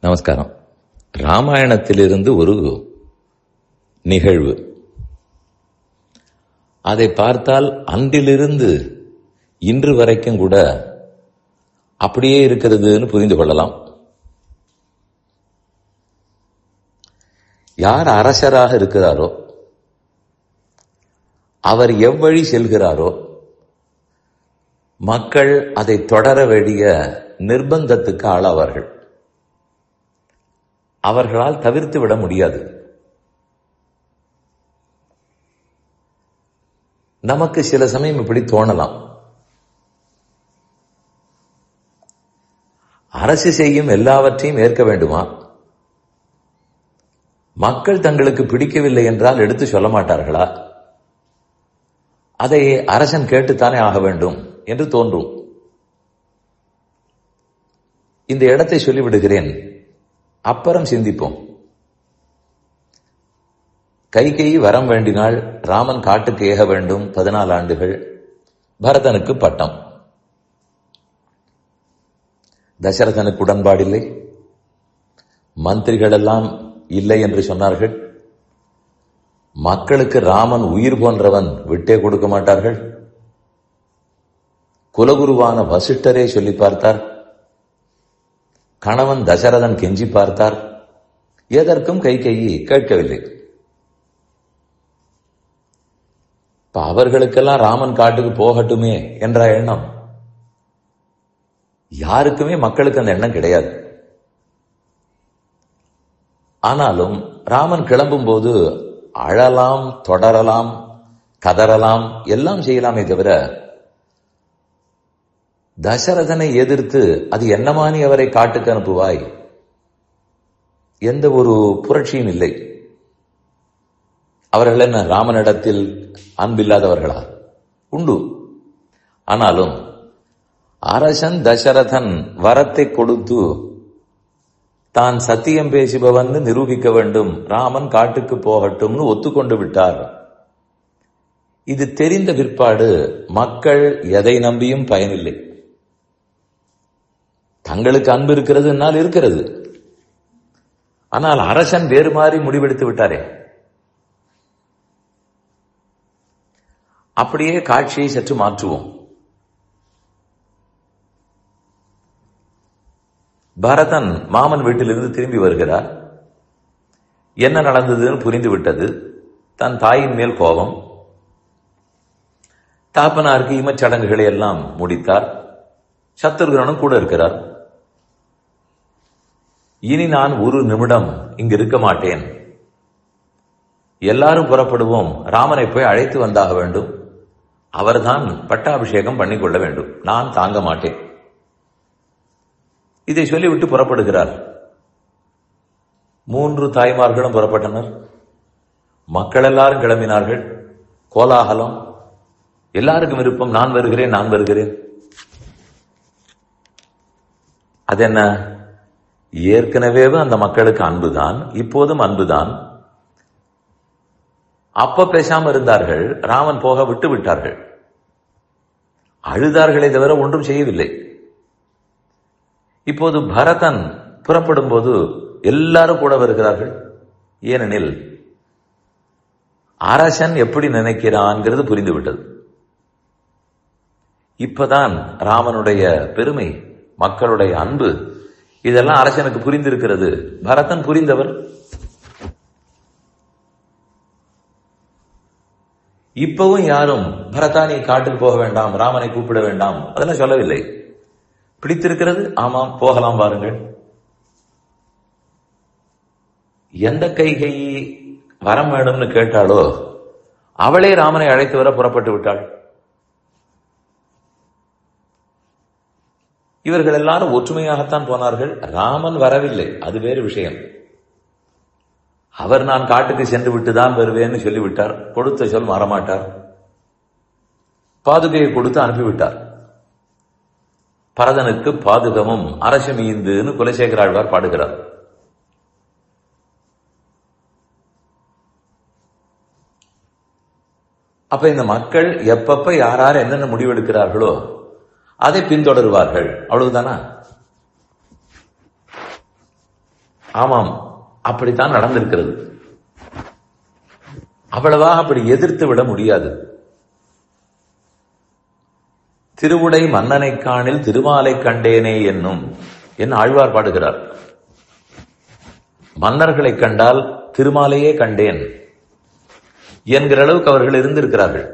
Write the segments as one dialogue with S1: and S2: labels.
S1: நமஸ்காரம். ராமாயணத்திலிருந்து ஒரு நிகழ்வு, அதை பார்த்தால் அன்றிலிருந்து இன்று வரைக்கும் கூட அப்படியே இருக்கிறதுன்னு புரிந்து கொள்ளலாம். யார் அரசராக இருக்கிறாரோ, அவர் எவ்வழி செல்கிறாரோ, மக்கள் அதை தொடர வேண்டிய நிர்பந்தத்துக்கு ஆளாவார்கள். அவர்களால் தவிர்த்து விட முடியாது. நமக்கு சில சமயம் இப்படி தோணலாம், அரசு செய்யும் எல்லாவற்றையும் ஏற்க வேண்டுமா? மக்கள் தங்களுக்கு பிடிக்கவில்லை என்றால் எடுத்து சொல்ல மாட்டார்களா? அதை அரசன் கேட்டுத்தானே ஆக வேண்டும் என்று தோன்றும். இந்த இடத்தை சொல்லிவிடுகிறேன், அப்புறம் சிந்திப்போம். கைகேயி வரம் வேண்டினாள். ராமன் காட்டுக்கு ஏக வேண்டும். 14 ஆண்டுகள். பரதனுக்கு பட்டம். தசரதனுக்கு உடன்பாடில்லை. மந்திரிகள் எல்லாம் இல்லை என்று சொன்னார்கள். மக்களுக்கு ராமன் உயிர் போன்றவன், விட்டே கொடுக்க மாட்டார்கள். குலகுருவான வசிஷ்டரே சொல்லி பார்த்தார். கணவன் தசரதன் கெஞ்சி பார்த்தார். எதற்கும் கைகேயி கேட்கவில்லை. அவர்களுக்கெல்லாம் ராமன் காட்டுக்கு போகட்டுமே என்ற எண்ணம். யாருக்குமே மக்களுக்கு அந்த எண்ணம் கிடையாது. ஆனாலும் ராமன் கிளம்பும் போது அழலாம், தொடரலாம், கதறலாம், எல்லாம் செய்யலாமே தவிர தசரதனை எதிர்த்து அது என்னமானி அவரை காட்டுக்கு அனுப்புவாய், எந்த ஒரு புரட்சியும் இல்லை. அவர்கள் என்ன ராமனிடத்தில் அன்பில்லாதவர்களா? உண்டு. ஆனாலும் அரசன் தசரதன் வரத்தை கொடுத்து தான் சத்தியம் பேசுபவன் நிரூபிக்க வேண்டும், ராமன் காட்டுக்கு போகட்டும்னு ஒத்துக்கொண்டு விட்டார். இது தெரிந்த பிற்பாடு மக்கள் எதை நம்பியும் பயனில்லை. தங்களுக்கு அன்பு இருக்கிறது என்னால் இருக்கிறது. ஆனால் அரசன் வேறு மாதிரி முடிவெடுத்து விட்டாரே. அப்படியே காட்சியை சற்று மாற்றுவோம். பரதன் மாமன் வீட்டிலிருந்து திரும்பி வருகிறார். என்ன நடந்ததுன்னு புரிந்து விட்டது. தன் தாயின் மேல் கோபம். தாப்பனாருக்கு இமச்சடங்குகளை எல்லாம் முடித்தார். சத்ருகனும் கூட இருக்கிறார். இனி நான் ஒரு நிமிடம் இங்கு இருக்க மாட்டேன். எல்லாரும் புறப்படுவோம். ராமனை போய் அழைத்து வந்தாக வேண்டும். அவர்தான் பட்டாபிஷேகம் பண்ணிக்கொள்ள வேண்டும். நான் தாங்க மாட்டேன். இதை சொல்லிவிட்டு புறப்படுகிறார். 3 தாய்மார்களும் புறப்பட்டனர். மக்கள் எல்லாரும் கிளம்பினார்கள். கோலாகலம். எல்லாருக்கும் விருப்பம், நான் வருகிறேன், நான் வருகிறேன். அது என்ன? ஏற்கனவே அந்த மக்களுக்கு அன்புதான், இப்போதும் அன்புதான். அப்ப பேசாம இருந்தார்கள், ராமன் போக விட்டு விட்டார்கள். அழுதார்களே தவிர ஒன்றும் செய்யவில்லை. இப்போது பரதன் புறப்படும் போது எல்லாரும் கூட வருகிறார்கள். ஏனெனில் அரசன் எப்படி நினைக்கிறான்ங்கிறது புரிந்துவிட்டது. இப்பதான் ராமனுடைய பெருமை, மக்களுடைய அன்பு, இதெல்லாம் அரசனுக்கு புரிந்திருக்கிறது. பரதன் புரிந்தவர். இப்பவும் யாரும் பரதா நீ காட்டுக்கு போக வேண்டாம், ராமனை கூப்பிட வேண்டாம், அதெல்லாம் சொல்லவில்லை. பிடித்திருக்கிறது, ஆமாம் போகலாம் வாருங்கள். எந்த கைகை வரம் வேணும்னு கேட்டாலோ அவளே ராமனை அழைத்து வர புறப்பட்டு விட்டாள். இவர்கள் எல்லாரும் ஒற்றுமையாகத்தான் போனார்கள். ராமன் வரவில்லை, அது வேறு விஷயம். அவர் நான் காட்டுக்கு சென்று விட்டுதான் வருவேன்னு சொல்லிவிட்டார். கொடுத்த சொல் மாறமாட்டார். பாதுகையை கொடுத்து அனுப்பிவிட்டார். பரதனுக்கு பாதுகமும் அரசு மீந்துன்னு குலசேகர ஆழ்வார் பாடுகிறார். அப்ப இந்த மக்கள் எப்பப்ப யார் என்னென்ன முடிவெடுக்கிறார்களோ அதை பின்தொடருவார்கள். அவ்வளவுதானா? ஆமாம், அப்படித்தான் நடந்திருக்கிறது. அவ்வளவா அப்படி எதிர்த்து விட முடியாது. திருவுடை மன்னனை காணில் திருமாலை கண்டேனே என்னும் என் ஆழ்வார் பாடுகிறார். மன்னர்களை கண்டால் திருமாலையே கண்டேன் என்கிற அளவுக்கு அவர்கள் இருந்திருக்கிறார்கள்.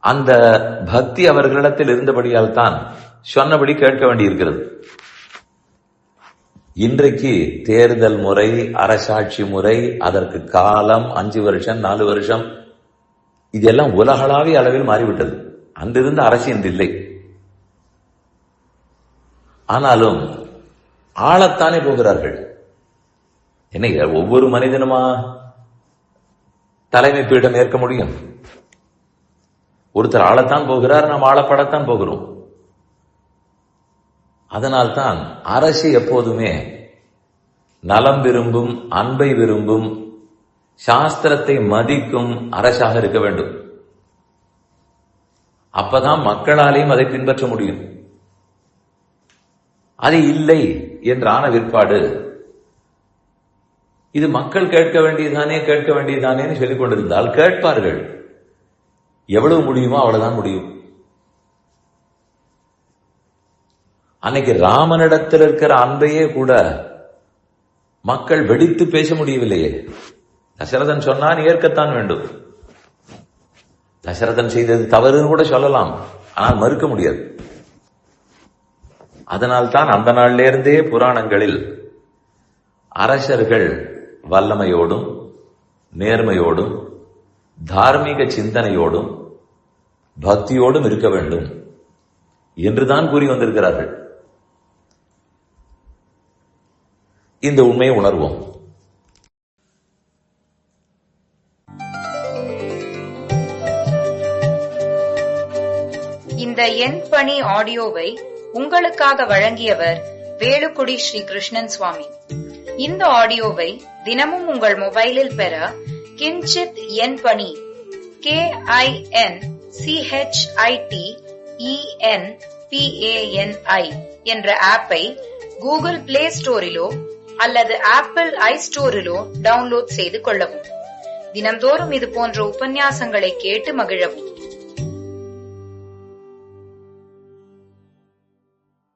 S1: அந்த பக்தி அவர்களிடத்தில் இருந்தபடியால் தான் சொன்னபடி கேட்க வேண்டியிருக்கிறது. இன்றைக்கு தேர்தல் முறை, அரசாட்சி முறை, அதற்கு காலம் 5 வருஷம் 4 வருஷம், இதெல்லாம் உலகளாவிய அளவில் மாறிவிட்டது. அன்றிருந்த அரசு இன்று இல்லை. ஆனாலும் ஆளத்தானே போகிறார்கள். என்ன ஒவ்வொரு மனிதனுமா தலைமை பீடம் ஏற்க முடியும்? ஒருத்தர் ஆளத்தான் போகிறார், நாம் ஆளப்படத்தான் போகிறோம். அதனால்தான் அரசு எப்போதுமே நலம் விரும்பும், அன்பை விரும்பும், சாஸ்திரத்தை மதிக்கும் அரசாக இருக்க வேண்டும். அப்பதான் மக்களாலேயும் அதை பின்பற்ற முடியும். அது இல்லை என்றான விற்பாடு இது மக்கள் கேட்க வேண்டியதானே சொல்லிக் கொண்டிருந்தால் கேட்பார்கள். எவ்வளவு முடியுமோ அவ்வளவுதான் முடியும். அன்னைக்கு ராமனிடத்தில் இருக்கிற அன்பையே கூட மக்கள் வெடித்து பேச முடியவில்லையே. தசரதன் சொன்னான், ஏற்கத்தான் வேண்டும். தசரதன் செய்தது தவறுன்னு கூட சொல்லலாம், ஆனால் மறுக்க முடியாது. அதனால்தான் அந்த நாளிலிருந்தே புராணங்களில் அரசர்கள் வல்லமையோடும், நேர்மையோடும், தார்மீக சிந்தனையோடும், பக்தியோடும் இருக்க வேண்டும் என்றுதான் கூறி வந்திருக்கிறார்கள். இந்த உண்மையை உணர்வோம்.
S2: இந்த என் பணி ஆடியோவை உங்களுக்காக வழங்கியவர் வேலுக்குடி ஸ்ரீ கிருஷ்ணன் சுவாமி. இந்த ஆடியோவை தினமும் உங்கள் மொபைலில் பெற கிஞ்சித் என் பணி KINCHITENPANI என்ற ஆப்பை கூகுள் பிளே ஸ்டோரிலோ அல்லது ஆப்பிள் ஐஸ்டோரிலோ டவுன்லோட் செய்து கொள்ளவும். தினம்தோறும் இது போன்ற உபன்யாசங்களை கேட்டு மகிழவும்.